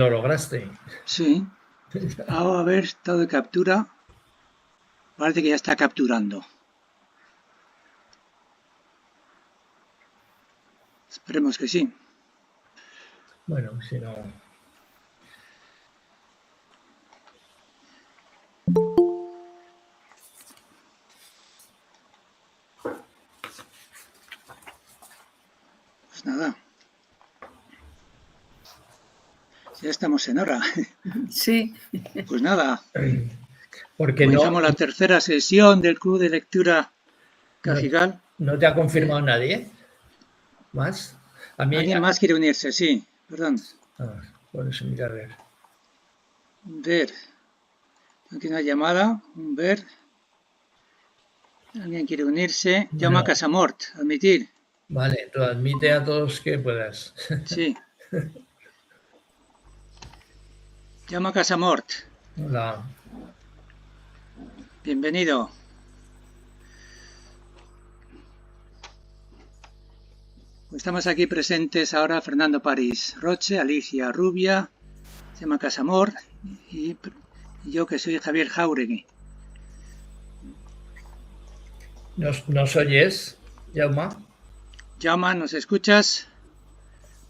Lo lograste. Sí. A ver, estado de captura. Parece que ya está capturando. Esperemos que sí. Bueno, si no... Pues nada. Ya estamos en hora. Sí. Pues nada. Porque Comenzamos la tercera sesión del Club de Lectura Cajigal. ¿No te ha confirmado nadie más? A mí, ¿Alguien más quiere unirse? Sí, perdón. Por eso mira, a ver. Ver. Aquí una llamada. Ver. ¿Alguien quiere unirse? Llama a Casamort. Admitir. Vale, tú admite a todos que puedas. Sí. Llama a Casamort. Hola. Bienvenido. Estamos aquí presentes ahora Fernando París Roche, Alicia Rubia, Gemma Casamort y yo que soy Javier Jáuregui. ¿Nos oyes, Jaume? Jaume, ¿nos escuchas?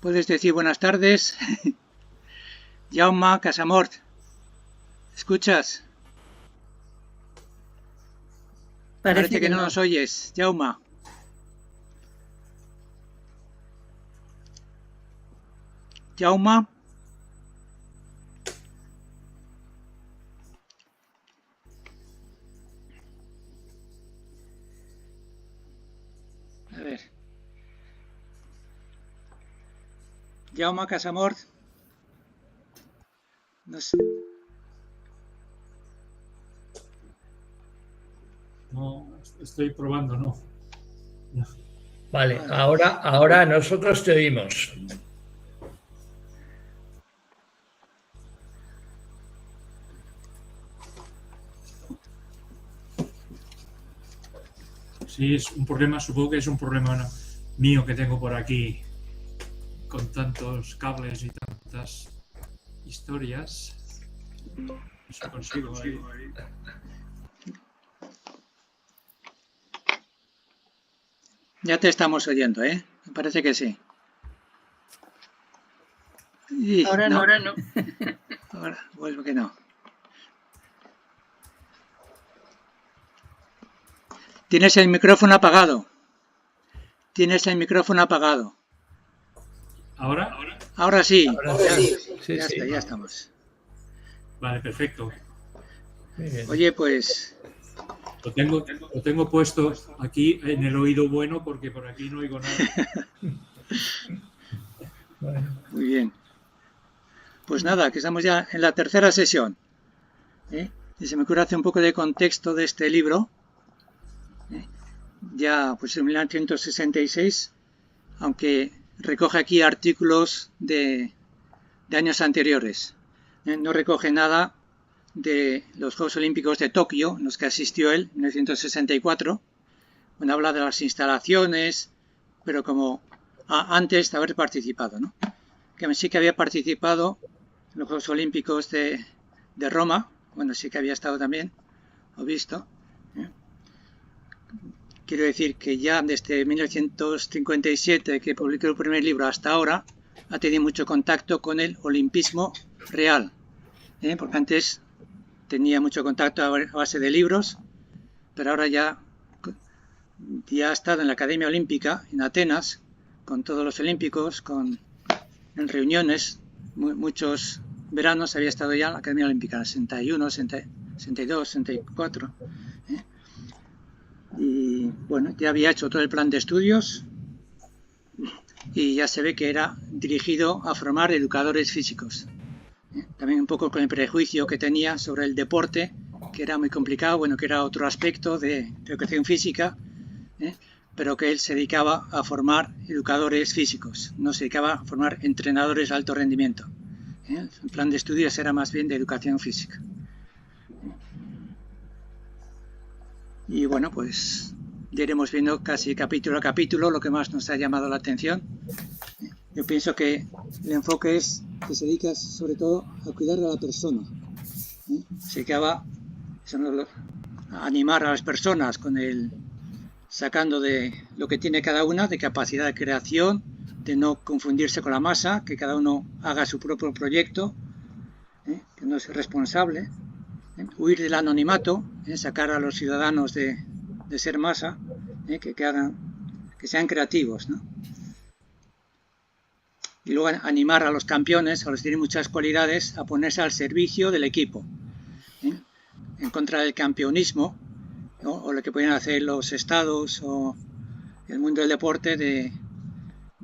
¿Puedes decir buenas tardes? Jaume Casamort, ¿escuchas? Parece que no nos oyes, Jaume. Jaume. A ver. Jaume Casamort. No sé. No, estoy probando, no. Vale, ahora nosotros te oímos. Sí, es un problema, supongo que es un problema mío que tengo por aquí con tantos cables y tantas historias. Eso consigo ahí. Ya te estamos oyendo, ¿eh? Me parece que sí. Y ahora no. Ahora vuelvo que no. Tienes el micrófono apagado. ¿Ahora? Ahora sí. Ya estamos. Vale, perfecto. Muy bien. Oye, pues... Lo tengo puesto aquí en el oído bueno porque por aquí no oigo nada. Bueno. Muy bien. Pues nada, que estamos ya en la tercera sesión. Y se me ocurre hacer un poco de contexto de este libro. Ya pues en 1966, aunque recoge aquí artículos de años anteriores. No recoge nada de los Juegos Olímpicos de Tokio, en los que asistió él, en 1964. Bueno, habla de las instalaciones, pero como antes de haber participado, ¿no? Que sí que había participado en los Juegos Olímpicos de Roma, bueno, sí que había estado también, o visto. Quiero decir que ya desde 1957, que publicó el primer libro, hasta ahora, ha tenido mucho contacto con el olimpismo real. Porque antes tenía mucho contacto a base de libros, pero ahora ya ha estado en la Academia Olímpica en Atenas, con todos los olímpicos, en reuniones, muchos veranos había estado ya en la Academia Olímpica, en el 61, 62, 64. Y bueno, ya había hecho todo el plan de estudios y ya se ve que era dirigido a formar educadores físicos. También un poco con el prejuicio que tenía sobre el deporte, que era muy complicado, bueno, que era otro aspecto de educación física, pero que él se dedicaba a formar educadores físicos, no se dedicaba a formar entrenadores de alto rendimiento. El plan de estudios era más bien de educación física. Y bueno, pues ya iremos viendo casi capítulo a capítulo lo que más nos ha llamado la atención. Yo pienso que el enfoque es que se dedica sobre todo a cuidar a la persona. Se dedicaba a animar a las personas con sacando de lo que tiene cada una, de capacidad de creación, de no confundirse con la masa, que cada uno haga su propio proyecto, que no es responsable, huir del anonimato, sacar a los ciudadanos de ser masa, que sean creativos, ¿no? Y luego animar a los campeones, a los que tienen muchas cualidades, a ponerse al servicio del equipo, en contra del campeonismo, ¿no? O lo que pueden hacer los estados o el mundo del deporte de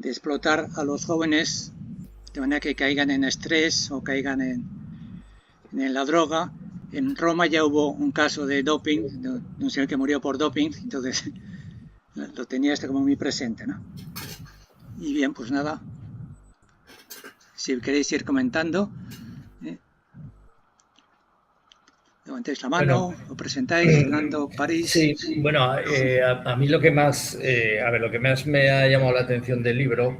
explotar a los jóvenes de manera que caigan en estrés o caigan en la droga. En Roma ya hubo un caso de doping, de un señor que murió por doping, entonces lo tenía como muy presente, ¿no? Y bien, pues nada, si queréis ir comentando, levantéis la mano, lo presentáis, Fernando, París. Sí, bueno, a mí lo que más me ha llamado la atención del libro,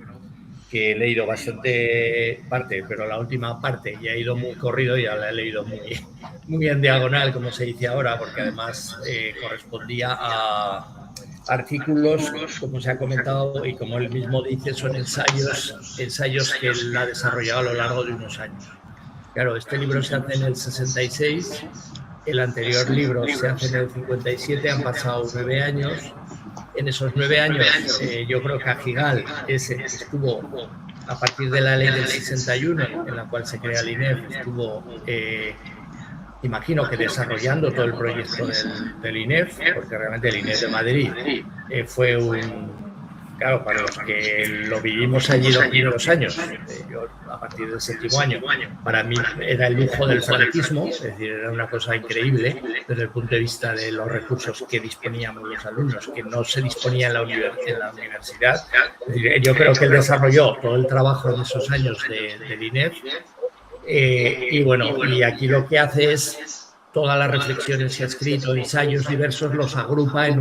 que he leído bastante parte, pero la última parte ya he ido muy corrido, ya la he leído muy en diagonal, como se dice ahora, porque además correspondía a artículos, como se ha comentado, y como él mismo dice, son ensayos que él ha desarrollado a lo largo de unos años. Claro, este libro se hace en el 66, el anterior libro se hace en el 57, han pasado 9 años. En esos 9 años, yo creo que Agigal estuvo, a partir de la ley del 61, en la cual se crea el INEF, estuvo, imagino que desarrollando todo el proyecto del INEF, porque realmente el INEF de Madrid fue claro, para los que lo vivimos allí los primeros años, yo a partir del 7º año, para mí era el lujo del franquismo, es decir, era una cosa increíble desde el punto de vista de los recursos que disponíamos los alumnos, que no se disponía en la universidad. Es decir, yo creo que él desarrolló todo el trabajo en esos años del INEF, y bueno, y aquí lo que hace es todas las reflexiones que ha escrito, ensayos diversos, los agrupa en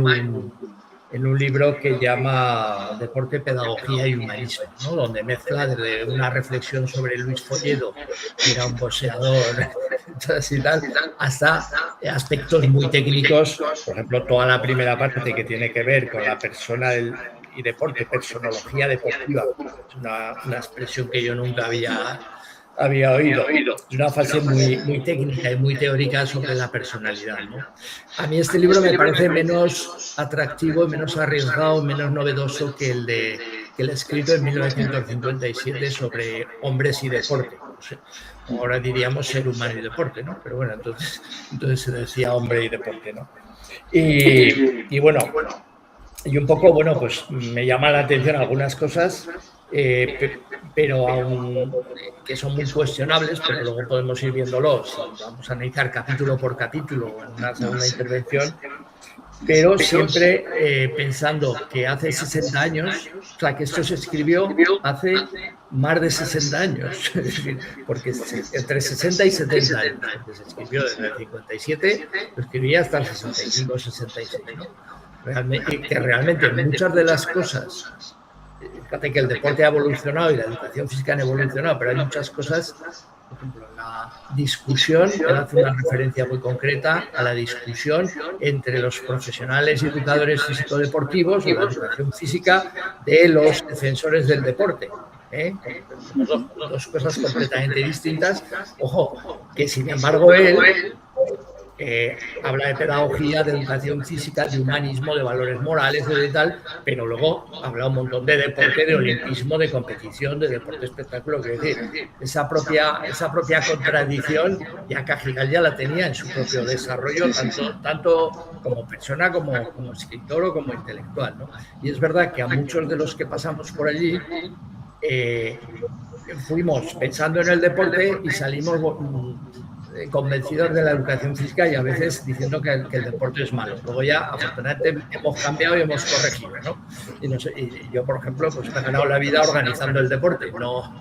un libro que llama Deporte, Pedagogía y Humanismo, ¿no? Donde mezcla desde una reflexión sobre Luis Folledo, que era un boxeador y tal, hasta aspectos muy técnicos, por ejemplo, toda la primera parte que tiene que ver con la persona y deporte, personología deportiva, es una expresión que yo nunca había oído. Es una fase muy técnica y muy teórica sobre la personalidad, ¿no? A mí este libro me parece menos atractivo, menos arriesgado, menos novedoso que el escrito en 1957 sobre hombres y deporte. No sé, ahora diríamos ser humano y deporte, ¿no? Pero bueno, entonces se decía hombre y deporte, ¿no? Y bueno, y un poco, bueno, pues me llama la atención algunas cosas, pero aún que son muy cuestionables, pero luego podemos ir viéndolos. Vamos a analizar capítulo por capítulo en una segunda intervención, pero siempre pensando que hace 60 años, o sea, que esto se escribió hace más de 60 años, es decir, porque entre 60 y 70 años, porque se escribió desde el 57, lo escribía hasta el 65, 66, ¿no? Realmente muchas de las cosas, fíjate que el deporte ha evolucionado y la educación física han evolucionado, pero hay muchas cosas, por ejemplo, la discusión, él hace una referencia muy concreta a la discusión entre los profesionales y educadores físico-deportivos o la educación física de los defensores del deporte. Dos cosas completamente distintas. Ojo, que sin embargo él habla de pedagogía, de educación física, de humanismo, de valores morales, de tal, pero luego habla un montón de deporte, de olimpismo, de competición, de deporte espectáculo. Quiero decir, esa propia contradicción ya Cajigal ya la tenía en su propio desarrollo, tanto como persona, como escritor o como intelectual, ¿no? Y es verdad que a muchos de los que pasamos por allí fuimos pensando en el deporte y salimos convencidos de la educación física y a veces diciendo que el deporte es malo. Luego ya, afortunadamente, hemos cambiado y hemos corregido, ¿no? Y yo, por ejemplo, pues me he ganado la vida organizando el deporte, no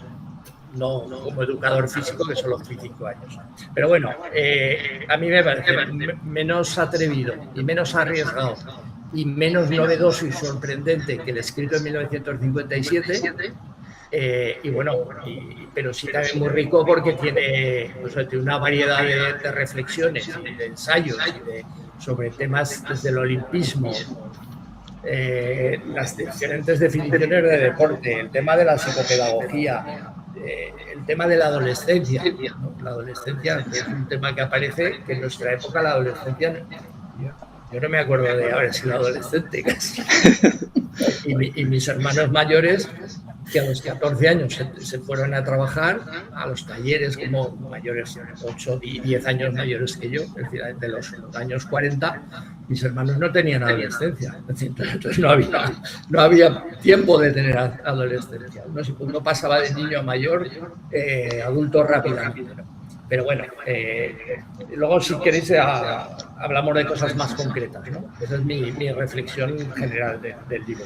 como educador físico, que solo fui 5 años. Pero bueno, a mí me parece menos atrevido y menos arriesgado y menos novedoso y sorprendente que el escrito en 1957, Y bueno, pero sí también muy rico porque tiene, tiene una variedad de reflexiones y de ensayos sobre temas desde el olimpismo, las diferentes definiciones de deporte, el tema de la psicopedagogía, el tema de la adolescencia, ¿no? La adolescencia es un tema que aparece, que en nuestra época la adolescencia, yo no me acuerdo de haber sido adolescente casi. Y mis hermanos mayores, que a los 14 años se fueron a trabajar a los talleres como mayores, 8 y 10 años mayores que yo, es decir, de los años 40, mis hermanos no tenían adolescencia, entonces no había tiempo de tener adolescencia. Uno pasaba de niño a mayor, adulto rápidamente, ¿no? Pero bueno, luego si queréis hablamos de cosas más concretas, ¿no? Esa es mi reflexión general del libro.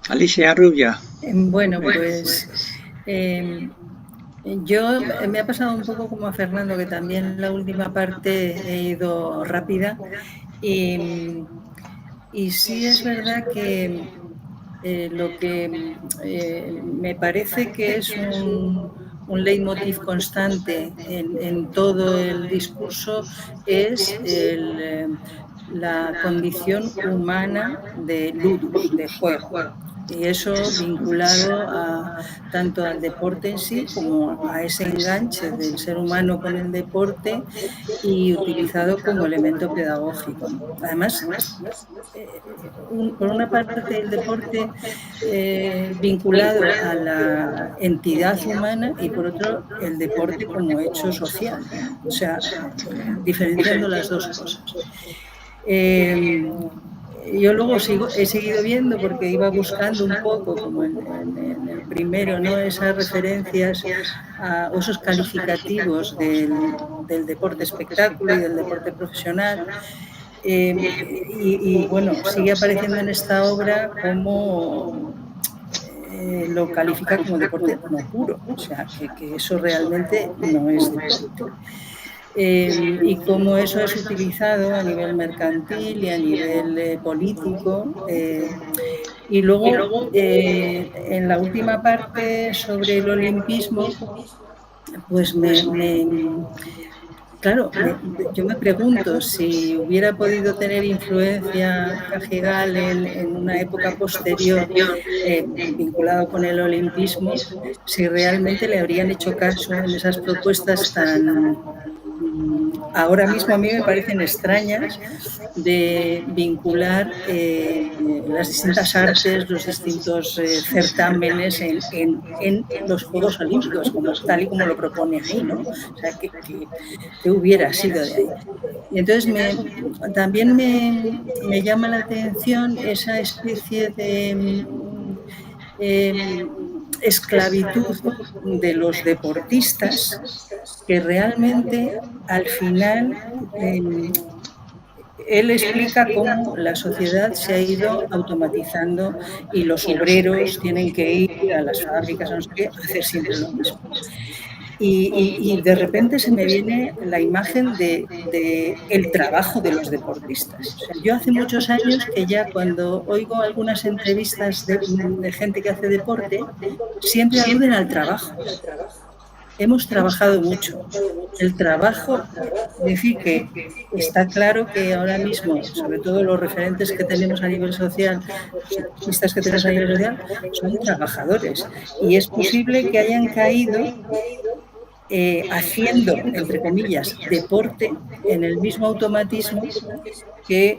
Alicia Rubia. Bueno, pues yo me ha pasado un poco como a Fernando, que también la última parte he ido rápida y sí es verdad que lo que me parece que es un leitmotiv constante en todo el discurso es la condición humana de ludus, de juego. Y eso vinculado tanto al deporte en sí como a ese enganche del ser humano con el deporte y utilizado como elemento pedagógico. Además, por una parte el deporte vinculado a la entidad humana y por otro el deporte como hecho social, o sea, diferenciando las dos cosas. Yo luego he seguido viendo porque iba buscando un poco, como en el primero, ¿no? Esas referencias a esos calificativos del deporte espectáculo y del deporte profesional. Y bueno, sigue apareciendo en esta obra como lo califica como deporte no puro, o sea, que eso realmente no es deporte. Y cómo eso es utilizado a nivel mercantil y a nivel político. Y luego, en la última parte sobre el olimpismo, pues claro, yo me pregunto si hubiera podido tener influencia Cajigal en una época posterior vinculado con el olimpismo, si realmente le habrían hecho caso en esas propuestas tan... Ahora mismo a mí me parecen extrañas de vincular las distintas artes, los distintos certámenes en los Juegos Olímpicos, tal y como lo propone ahí, ¿no? O sea, que hubiera sido de ahí. Y entonces también me llama la atención esa especie de esclavitud de los deportistas que realmente al final él explica cómo la sociedad se ha ido automatizando y los obreros tienen que ir a las fábricas, no sé qué, a hacer siempre lo mismo. Y de repente se me viene la imagen de el trabajo de los deportistas. O sea, yo hace muchos años que ya cuando oigo algunas entrevistas de gente que hace deporte, siempre aluden al trabajo. Hemos trabajado mucho. El trabajo, es decir, que está claro que ahora mismo, sobre todo los referentes que tenemos a nivel social, los artistas que tenemos a nivel social, son trabajadores. Y es posible que hayan caído haciendo, entre comillas, deporte en el mismo automatismo que,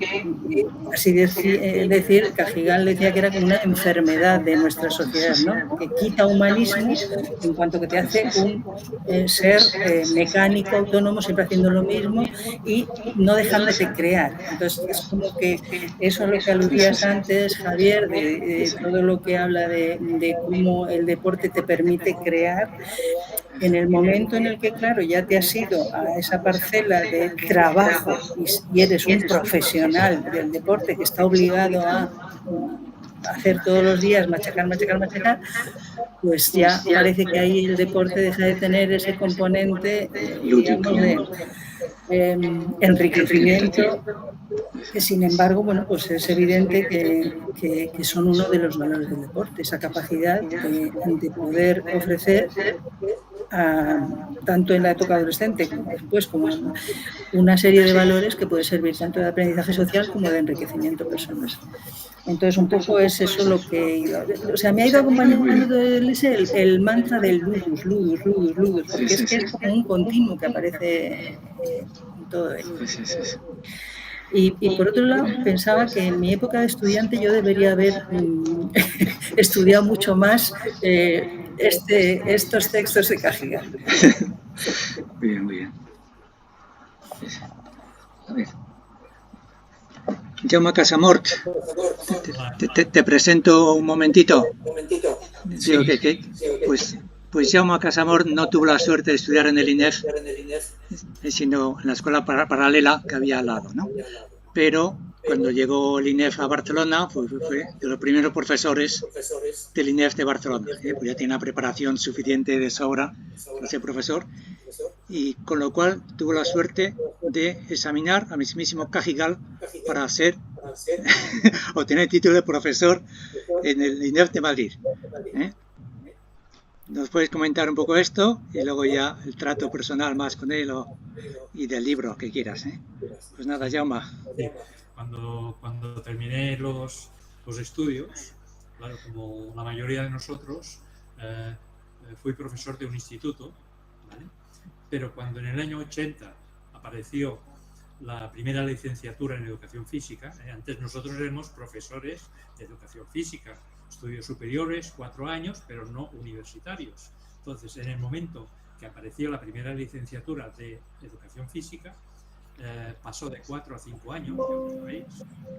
así decir, Cajigal decía que era como una enfermedad de nuestra sociedad, ¿no? Que quita humanismo en cuanto que te hace un ser mecánico, autónomo, siempre haciendo lo mismo y no dejándote crear. Entonces, es como que eso es lo que aludías antes, Javier, de todo lo que habla de cómo el deporte te permite crear. En el momento en el que, claro, ya te has ido a esa parcela de trabajo y eres un profesional del deporte que está obligado a hacer todos los días, machacar, pues ya parece que ahí el deporte deja de tener ese componente, digamos, de enriquecimiento que sin embargo, bueno, pues es evidente que son uno de los valores del deporte, esa capacidad de poder ofrecer, tanto en la época adolescente como después, como una serie de valores que puede servir tanto de aprendizaje social como de enriquecimiento personal. Entonces, un poco es eso lo que... O sea, me ha ido acompañando el mantra del ludus, ludus, ludus, ludus, porque es que es como un continuo que aparece en todo ello. Y por otro lado, pensaba que en mi época de estudiante yo debería haber estudiado mucho más estos textos de Cajigal. Bien, muy bien. A ver. Jaume Casamort, te presento un momentito. Sí. Pues Jaume Casamort no tuvo la suerte de estudiar en el INEF, sino en la escuela paralela que había al lado, ¿no? Pero cuando llegó el INEF a Barcelona, fue de los primeros profesores del INEF de Barcelona, pues ya tiene una preparación suficiente de sobra para ser profesor, y con lo cual tuvo la suerte de examinar al mismísimo Cajigal para obtener el título de profesor en el INEF de Madrid. ¿Nos puedes comentar un poco esto y luego ya el trato personal más con él y del libro que quieras? Pues nada, Jaume. Sí. Cuando terminé los estudios, claro, como la mayoría de nosotros, fui profesor de un instituto, ¿vale? Pero cuando en el año 80 apareció la primera licenciatura en educación física, antes nosotros éramos profesores de educación física, estudios superiores, 4 años, pero no universitarios. Entonces, en el momento que apareció la primera licenciatura de educación física, pasó de 4 a 5 años, ¿veis?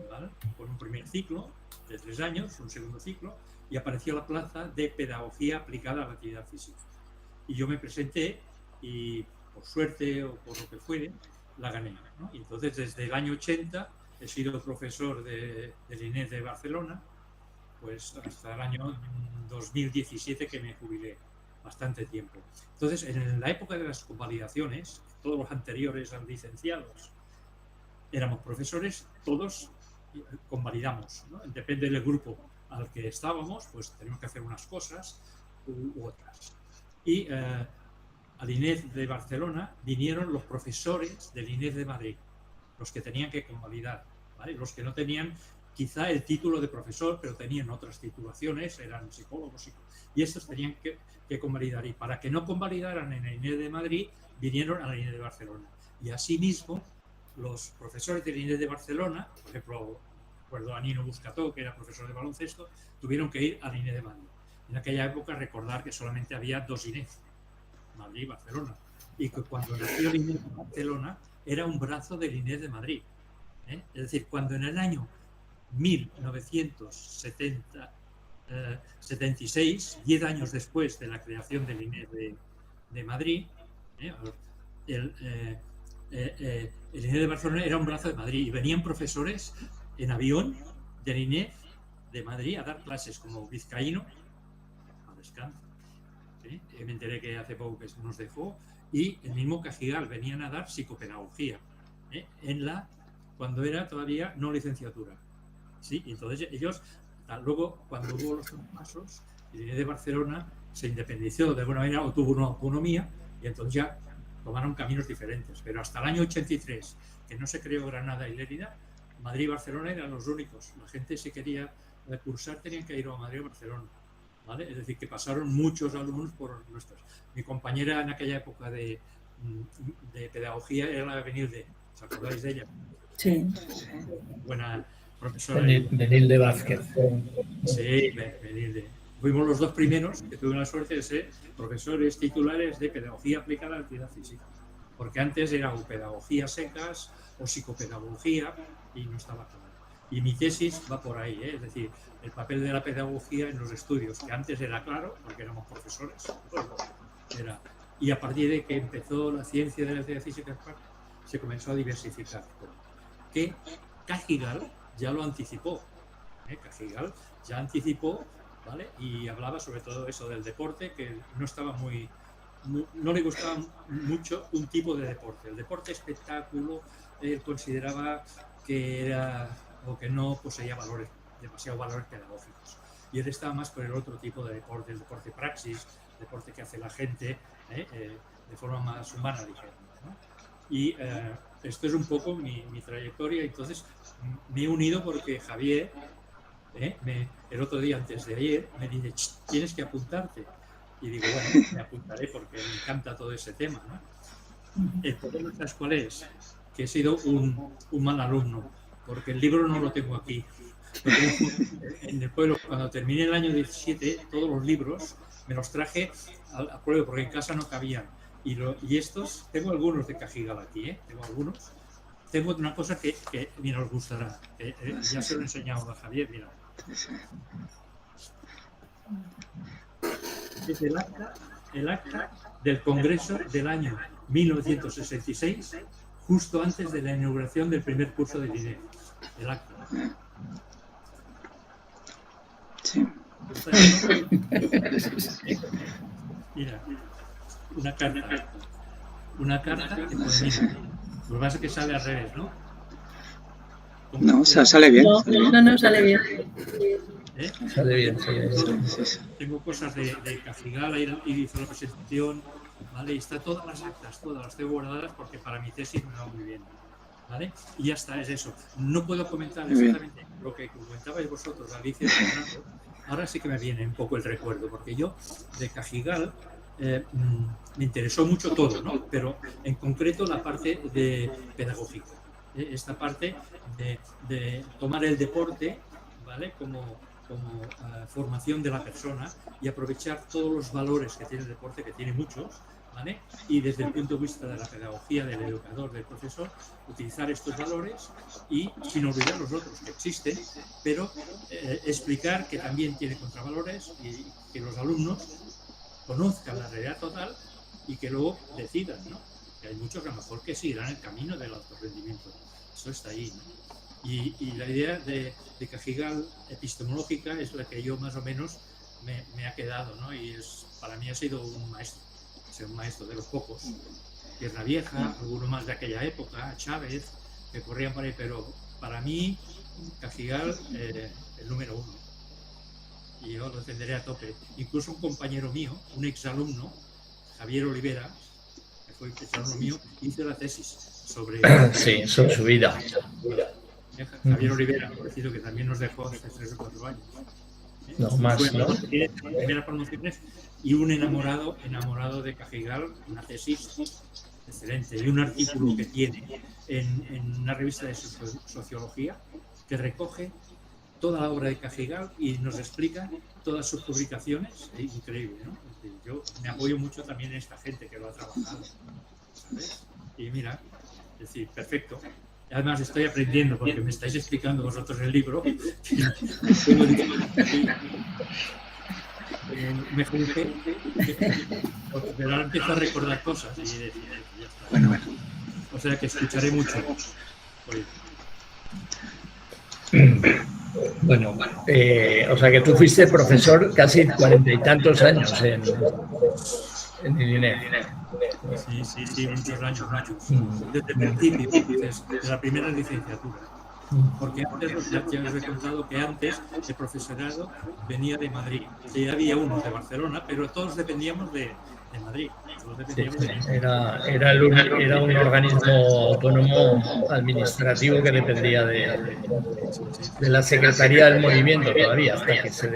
¿Vale? Con un primer ciclo de 3 años, un segundo ciclo, y apareció la plaza de pedagogía aplicada a la actividad física. Y yo me presenté y, por suerte o por lo que fuere, la gané, ¿no? Y entonces, desde el año 80 he sido profesor del INEF de Barcelona, pues hasta el año 2017 que me jubilé, bastante tiempo. Entonces, en la época de las convalidaciones, todos los anteriores a licenciados éramos profesores, todos convalidamos, ¿no? Depende del grupo al que estábamos, pues tenemos que hacer unas cosas u otras. Y al INEF de Barcelona vinieron los profesores del INEF de Madrid, los que tenían que convalidar, ¿vale? Los que no tenían quizá el título de profesor, pero tenían otras titulaciones, eran psicólogos, y estos tenían que convalidar. Y para que no convalidaran en el INEF de Madrid, vinieron al INEF de Barcelona. Y asimismo, los profesores del INEF de Barcelona, por ejemplo, recuerdo a Nino Buscató, que era profesor de baloncesto, tuvieron que ir al INEF de Madrid. En aquella época, recordar que solamente había 2 INEF, Madrid y Barcelona. Y que cuando nació el INEF de Barcelona, era un brazo del INEF de Madrid. Es decir, cuando en el año 1976, 10 años después de la creación del INEF de Madrid, el INEF de Barcelona era un brazo de Madrid y venían profesores en avión del INEF de Madrid a dar clases, como Vizcaíno, a descanso, ¿sí? Me enteré que hace poco que nos dejó, y el mismo Cajigal venían a dar psicopedagogía, cuando era todavía no licenciatura. Sí, entonces ellos, luego cuando hubo los traspasos, el INEF de Barcelona se independizó de alguna manera o tuvo una autonomía, y entonces ya tomaron caminos diferentes. Pero hasta el año 83, que no se creó Granada y Lérida, Madrid y Barcelona eran los únicos. La gente, si quería cursar, tenían que ir a Madrid o Barcelona, ¿vale? Es decir, que pasaron muchos alumnos por nuestros. Mi compañera en aquella época de pedagogía era la Benilde, ¿os acordáis de ella? Sí. Buena profesora. Benilde Vázquez. Sí, Benilde. Fuimos los 2 primeros que tuvimos la suerte de ser profesores titulares de pedagogía aplicada a la actividad física. Porque antes era o pedagogía secas o psicopedagogía y no estaba claro. Y mi tesis va por ahí, es decir, el papel de la pedagogía en los estudios, que antes era claro, porque éramos profesores. Y a partir de que empezó la ciencia de la actividad física, se comenzó a diversificar. Que Cajigal ya lo anticipó. Cajigal ya anticipó, ¿vale? Y hablaba sobre todo eso del deporte, que no le gustaba mucho un tipo de deporte. El deporte espectáculo, él consideraba que era o que no poseía demasiados valores pedagógicos. Y él estaba más por el otro tipo de deporte, el deporte praxis, deporte que hace la gente de forma más humana, digamos, ¿no? Y esto es un poco mi trayectoria. Entonces me he unido porque Javier, el otro día, antes de ayer, me dice, tienes que apuntarte. Y digo, bueno, me apuntaré porque me encanta todo ese tema, ¿no? El problema, ¿sabes cuál es? Que he sido un mal alumno, porque el libro no lo tengo aquí. Lo tengo en el pueblo. Cuando terminé el año 17, todos los libros me los traje al pueblo porque en casa no cabían. Y estos, tengo algunos de Cajigal aquí, tengo algunos. Tengo una cosa que mira, os gustará. Ya se lo he enseñado a Javier, mira. Es el acta del Congreso del año 1966, justo antes de la inauguración del primer curso de INEF. El acta. Sí. Mira, una carta que pues mira, lo que pasa es que sale al revés, ¿no? No, sale bien. No, sale bien. Sale bien. Tengo cosas de Cajigal, ahí hizo la presentación, ¿vale? Y está todas las actas, todas las tengo guardadas porque para mi tesis me va muy bien, ¿vale? Y ya está, es eso. No puedo comentar exactamente lo que comentabais vosotros, Alicia y Fernando. Ahora sí que me viene un poco el recuerdo, porque yo de Cajigal me interesó mucho todo, ¿no? Pero en concreto la parte de pedagógica, esta parte de tomar el deporte, ¿vale? Como formación de la persona y aprovechar todos los valores que tiene el deporte, que tiene muchos, ¿vale? Y desde el punto de vista de la pedagogía, del educador, del profesor, utilizar estos valores y sin olvidar los otros que existen, pero explicar que también tiene contravalores y que los alumnos conozcan la realidad total y que luego decidan, ¿no? Que hay muchos a lo mejor que seguirán el camino del alto rendimiento. Eso está ahí, ¿no? Y la idea de Cajigal epistemológica es la que yo más o menos me ha quedado, ¿no? Y para mí ha sido un maestro de los pocos. Tierra Vieja, alguno más de aquella época, Chávez, que corrían por ahí, pero para mí Cajigal el número uno. Y yo lo defenderé a tope. Incluso un compañero mío, un exalumno, Javier Olivera, que fue exalumno mío, hizo la tesis sobre su vida. Javier Olivera, parecido que también nos dejó hace 3 o 4 años. No, más, ¿no? Primeras promociones y un enamorado de Cajigal, una tesis excelente y un artículo que tiene en una revista de sociología que recoge toda la obra de Cajigal y nos explica todas sus publicaciones. Es increíble, ¿no? Yo me apoyo mucho también en esta gente que lo ha trabajado, ¿sabes? Y mira, es decir, perfecto. Además estoy aprendiendo porque me estáis explicando vosotros el libro. Mejor que pero ahora empiezo a recordar cosas y decir, ya está. Bueno. O sea que escucharé mucho. Bueno, o sea que tú fuiste profesor casi 40 y tantos años en el INEF. Sí, muchos años. Desde el principio, desde la primera licenciatura. Porque antes, ya os he contado que antes el profesorado venía de Madrid. Sí, había unos de Barcelona, pero todos dependíamos de Madrid. Era un organismo autónomo administrativo que dependía de la Secretaría del Movimiento todavía, hasta que se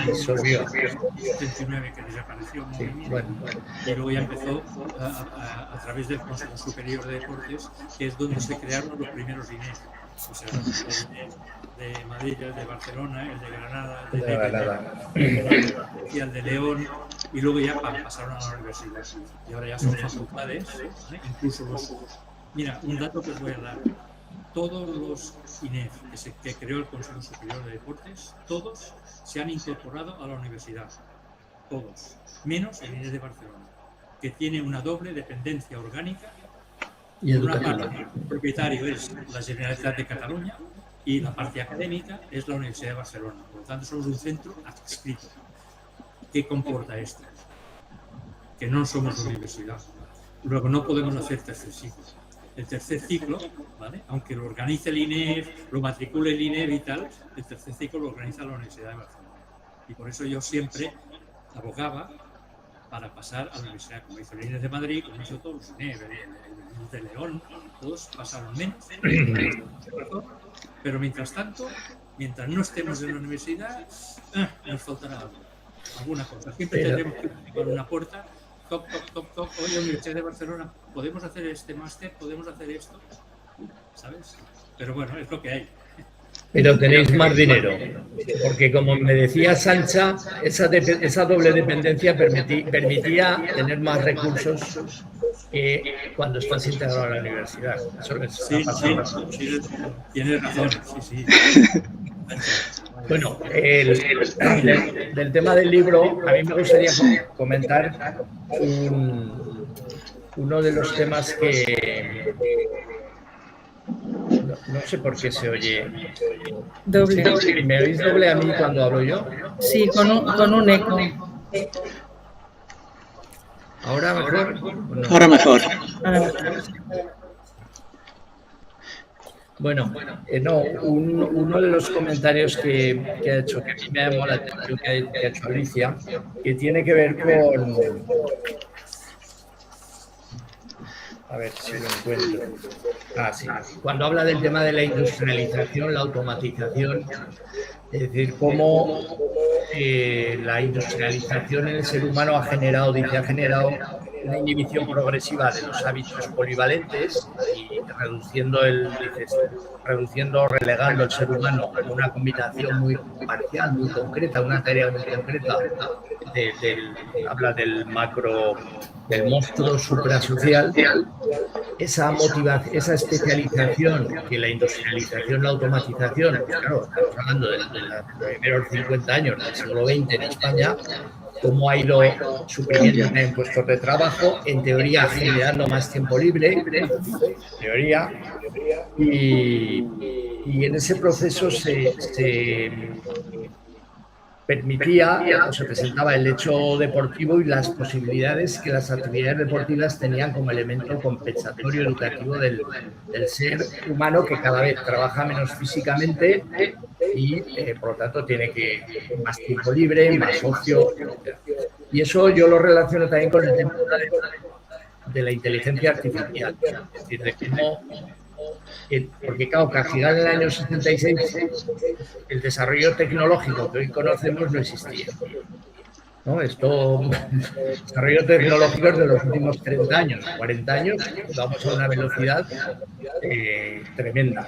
disolvió. 79 que desapareció el movimiento. Y luego ya empezó a través del Consejo Superior de Deportes, que es donde se crearon los primeros INEF. O sea, el de Madrid, el de Barcelona, el de Granada, el de León, y luego ya pasaron a la universidad. Y ahora ya son facultades, ¿vale? Incluso Mira, un dato que os voy a dar. Todos los INEF que creó el Consejo Superior de Deportes, todos se han incorporado a la universidad. Todos. Menos el INEF de Barcelona, que tiene una doble dependencia orgánica. Y una parte, el propietario es la Generalitat de Cataluña y la parte académica es la Universidad de Barcelona. Por lo tanto, somos un centro adscrito. ¿Qué comporta esto? Que no somos universidad. Luego no podemos hacer tercer ciclo. el tercer ciclo, ¿vale? Aunque lo organice el INEF, lo matricule el INEF y tal, el tercer ciclo lo organiza la Universidad de Barcelona. Y por eso yo siempre abogaba para pasar a la universidad, como hizo el INEF de Madrid, como hizo todos los INEF, el de León, todos pasaron menos. Pero mientras tanto, mientras no estemos en la universidad, nos faltará algo, alguna cosa. Siempre tendremos que tocar una puerta, toc, toc, toc, toc. Oye, Universidad de Barcelona, ¿podemos hacer este máster? ¿Podemos hacer esto? ¿Sabes? Pero bueno, es lo que hay. Pero tenéis más dinero, porque como me decía Sancha, esa doble dependencia permitía tener más recursos cuando estás integrado a la universidad. Sí, tienes razón, sí. Bueno, del tema del libro, a mí me gustaría comentar uno de los temas que... No sé por qué se oye. Doble. ¿Me oís doble a mí cuando hablo yo? Sí, con un eco. ¿Ahora mejor? No. Ahora mejor. Bueno, uno de los comentarios que ha hecho, que a mí me ha llamado la atención, que ha hecho Alicia, que tiene que ver con... A ver si lo encuentro. Sí. Cuando habla del tema de la industrialización, la automatización, es decir, cómo la industrialización en el ser humano ha generado una inhibición progresiva de los hábitos polivalentes y relegando al ser humano a una combinación muy parcial, muy concreta, una tarea muy concreta. Habla del monstruo suprasocial. Esa motivación, esa especialización que la industrialización, la automatización, pues claro, estamos hablando de los primeros 50 años del siglo XX en España, cómo ha ido suprimiendo en puestos de trabajo, en teoría generando más tiempo libre, teoría, y en ese proceso se permitía o se presentaba el hecho deportivo y las posibilidades que las actividades deportivas tenían como elemento compensatorio educativo del ser humano, que cada vez trabaja menos físicamente y por lo tanto tiene más tiempo libre, más ocio, etc. Y eso yo lo relaciono también con el tema de la inteligencia artificial, es decir, de cómo... Porque claro, Cajigal en el año 66 el desarrollo tecnológico que hoy conocemos no existía, ¿no? Desarrollo tecnológico es de los últimos 30 años, 40 años, vamos a una velocidad tremenda.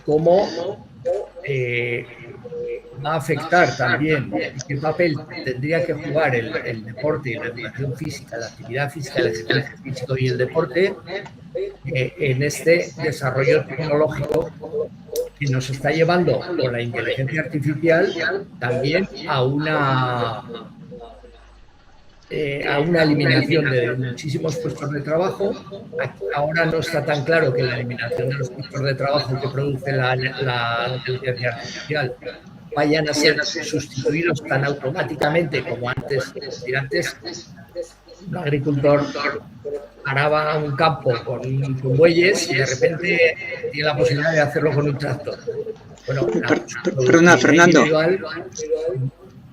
¿Cómo va a afectar también y qué papel tendría que jugar el deporte y la educación física, la actividad física, el ejercicio físico y el deporte en este desarrollo tecnológico que nos está llevando con la inteligencia artificial también a una eliminación de muchísimos puestos de trabajo? Ahora no está tan claro que la eliminación de los puestos de trabajo que produce la inteligencia artificial vayan a ser sustituidos tan automáticamente como antes. Antes, un agricultor araba un campo con bueyes y de repente tiene la posibilidad de hacerlo con un tractor. Bueno, perdona, Fernando.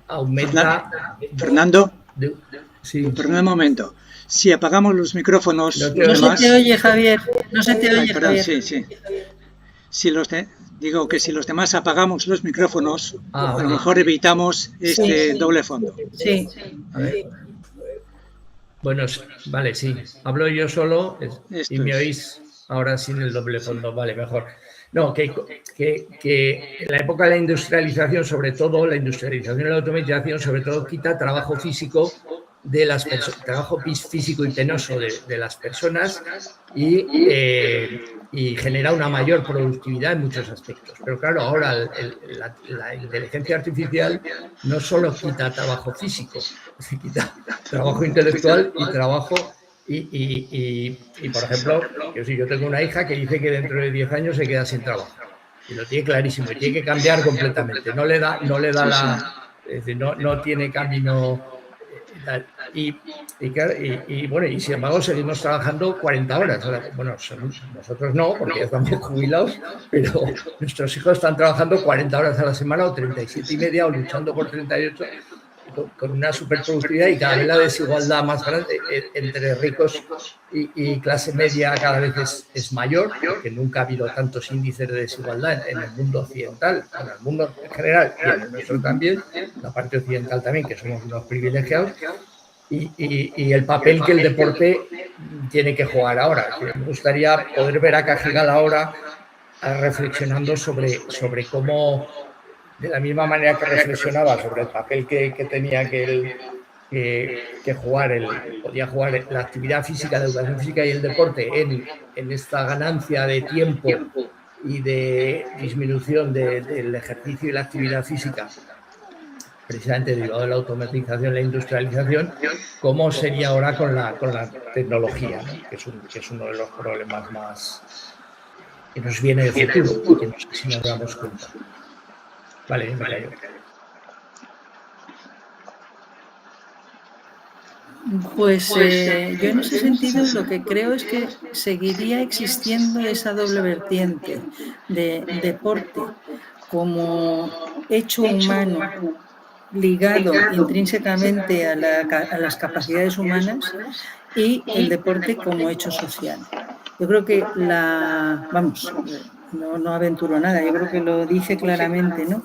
Aumenta. Fernando. Sí. Perdona un momento. Si apagamos los micrófonos... No se te oye, Javier. No se te oye, perdón, Javier. Sí. Digo que si los demás apagamos los micrófonos, a lo mejor evitamos este doble fondo. Sí. A ver. Bueno, vale, sí. Hablo yo solo y me oís ahora sin el doble fondo. Vale, mejor. No, que en la época de la industrialización, sobre todo, la industrialización y la automatización, sobre todo, quita trabajo físico de las personas, trabajo físico y penoso de las personas y genera una mayor productividad en muchos aspectos. Pero claro, ahora la inteligencia artificial no solo quita trabajo físico, quita trabajo intelectual y trabajo... Y por ejemplo, yo tengo una hija que dice que dentro de 10 años se queda sin trabajo. Y lo tiene clarísimo, y tiene que cambiar completamente. No le da la... Es decir, no tiene camino... Bueno, y sin embargo seguimos trabajando 40 horas. Bueno, nosotros no, porque ya estamos jubilados, pero nuestros hijos están trabajando 40 horas a la semana o 37 y media o luchando por 38 con una superproductividad, y cada vez la desigualdad más grande entre ricos y clase media cada vez es mayor, porque nunca ha habido tantos índices de desigualdad en el mundo occidental, en el mundo en general y en el nuestro también, la parte occidental también, que somos unos privilegiados, y el papel que el deporte tiene que jugar ahora. Me gustaría poder ver a Cajigal ahora reflexionando sobre cómo, de la misma manera que reflexionaba sobre el papel que tenía que jugar, podía jugar la actividad física, la educación física y el deporte en esta ganancia de tiempo y de disminución del ejercicio y la actividad física, precisamente derivado de la automatización y la industrialización, ¿cómo sería ahora con la tecnología, ¿no? que es uno de los problemas más que nos viene de futuro, que no sé si nos damos cuenta. Vale, me callo. Pues yo en ese sentido lo que creo es que seguiría existiendo esa doble vertiente de deporte como hecho humano ligado intrínsecamente a las capacidades humanas y el deporte como hecho social. Yo creo que no aventuro nada, yo creo que lo dice claramente, ¿no?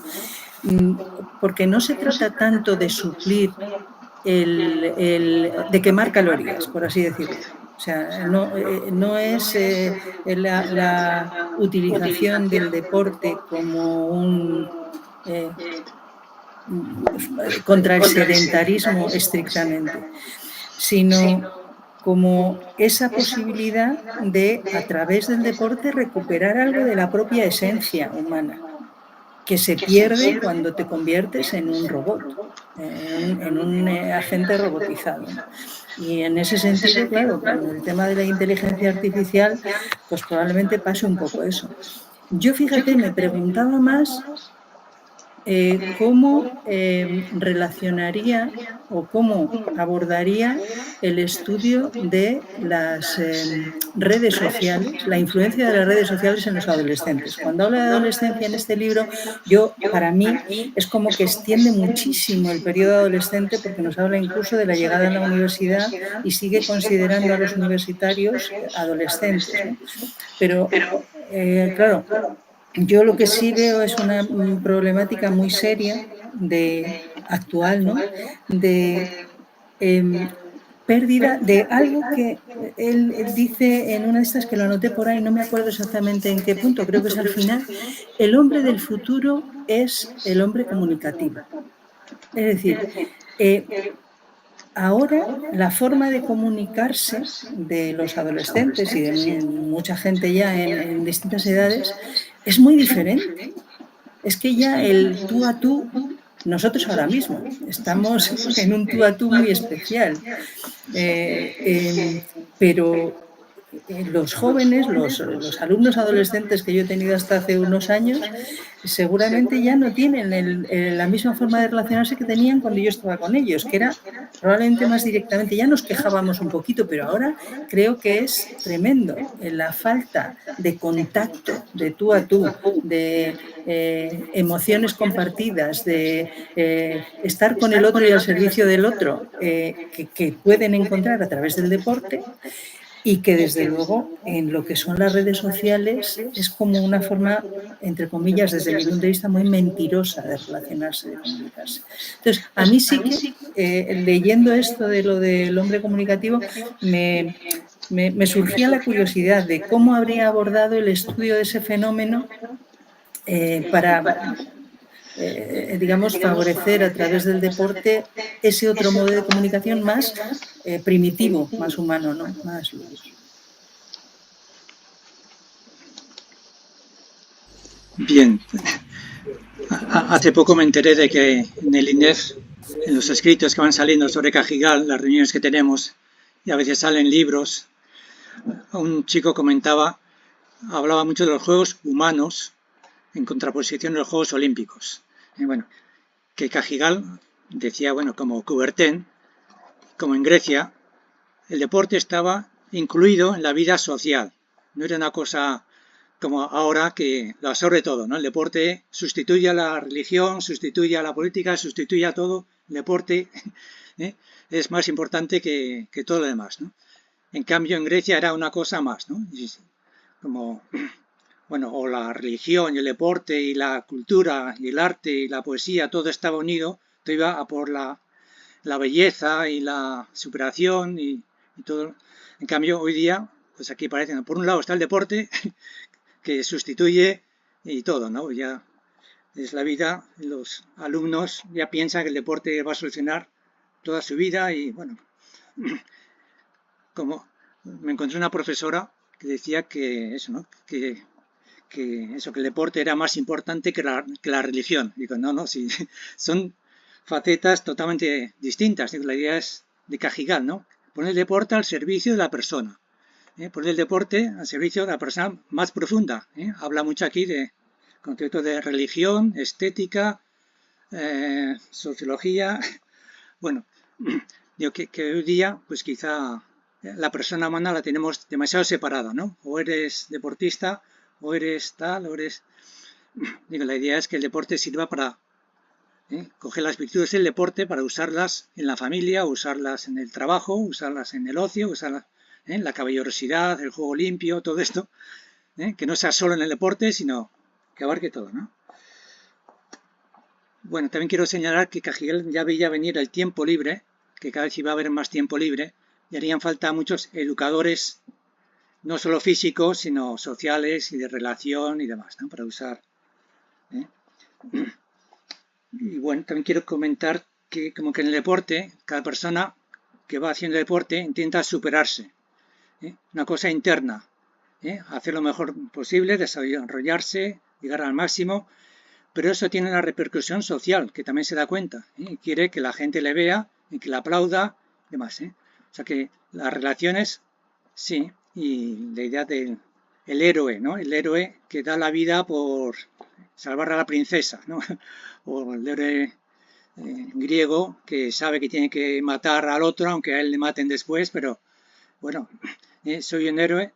Porque no se trata tanto de suplir de quemar calorías, por así decirlo. O sea, no es la utilización del deporte como contra el sedentarismo estrictamente, sino como esa posibilidad de, a través del deporte, recuperar algo de la propia esencia humana, que se pierde cuando te conviertes en un robot, en un agente robotizado. Y en ese sentido, claro, con el tema de la inteligencia artificial, pues probablemente pase un poco eso. Yo, fíjate, me preguntaba más cómo relacionaría o cómo abordaría el estudio de las redes sociales, la influencia de las redes sociales en los adolescentes. Cuando hablo de adolescencia en este libro, para mí es como que extiende muchísimo el periodo adolescente, porque nos habla incluso de la llegada a la universidad y sigue considerando a los universitarios adolescentes, ¿no? Pero, claro, yo lo que sí veo es una problemática muy seria actual, ¿no? De pérdida de algo que él dice en una de estas, que lo anoté por ahí, no me acuerdo exactamente en qué punto, creo que es al final: el hombre del futuro es el hombre comunicativo. Es decir, ahora la forma de comunicarse de los adolescentes y de mucha gente ya en distintas edades es muy diferente. Es que ya el tú a tú, nosotros ahora mismo estamos en un tú a tú muy especial, pero los jóvenes, los alumnos adolescentes que yo he tenido hasta hace unos años, seguramente ya no tienen la misma forma de relacionarse que tenían cuando yo estaba con ellos, que era probablemente más directamente. Ya nos quejábamos un poquito, pero ahora creo que es tremendo la falta de contacto, de tú a tú, de emociones compartidas, de estar con el otro y al servicio del otro, que pueden encontrar a través del deporte. Y que, desde luego, en lo que son las redes sociales es como una forma, entre comillas, desde mi punto de vista, muy mentirosa de relacionarse, de comunicarse. Entonces, a mí sí que, leyendo esto de lo del hombre comunicativo, me surgía la curiosidad de cómo habría abordado el estudio de ese fenómeno para, digamos, favorecer a través del deporte ese otro modo de comunicación más primitivo, más humano, ¿no? Más lúdico. Bien. Hace poco me enteré de que en el INEF, en los escritos que van saliendo sobre Cajigal, las reuniones que tenemos, y a veces salen libros, un chico hablaba mucho de los Juegos Humanos en contraposición a los Juegos Olímpicos. Y bueno, que Cajigal decía, bueno, como Coubertin, como en Grecia, el deporte estaba incluido en la vida social. No era una cosa como ahora que lo absorbe todo, ¿no? El deporte sustituye a la religión, sustituye a la política, sustituye a todo. El deporte es más importante que todo lo demás, ¿no? En cambio, en Grecia era una cosa más, ¿no? Como, bueno, o la religión y el deporte y la cultura y el arte y la poesía, todo estaba unido, todo iba a por la belleza y la superación y todo. En cambio, hoy día, pues aquí parece, por un lado está el deporte, que sustituye y todo, ¿no? Ya es la vida, los alumnos ya piensan que el deporte va a solucionar toda su vida y, bueno, como me encontré una profesora que decía que eso, ¿no? Que el deporte era más importante que la religión. Digo, no, sí, son facetas totalmente distintas. Digo, la idea es de Cajigal, ¿no? Poner el deporte al servicio de la persona. Poner el deporte al servicio de la persona más profunda. Habla mucho aquí de concepto de religión, estética, sociología. Bueno, digo que hoy día, pues quizá la persona humana la tenemos demasiado separada, ¿no? O eres deportista, o eres tal, o eres... Digo, la idea es que el deporte sirva para coger las virtudes del deporte para usarlas en la familia, usarlas en el trabajo, usarlas en el ocio, usarlas en la caballerosidad, el juego limpio, todo esto, que no sea solo en el deporte, sino que abarque todo, ¿no? Bueno, también quiero señalar que Cajigal ya veía venir el tiempo libre, que cada vez iba a haber más tiempo libre, y harían falta muchos educadores, no solo físicos, sino sociales y de relación y demás, ¿no? Para usar. Y bueno, también quiero comentar que como que en el deporte, cada persona que va haciendo deporte intenta superarse. Una cosa interna, hacer lo mejor posible, desarrollarse, llegar al máximo, pero eso tiene una repercusión social, que también se da cuenta, y quiere que la gente le vea y que la aplauda y demás. O sea que las relaciones, sí, y la idea del héroe, ¿no? El héroe que da la vida por salvar a la princesa, ¿no? O el héroe griego que sabe que tiene que matar al otro, aunque a él le maten después, pero bueno, soy un héroe,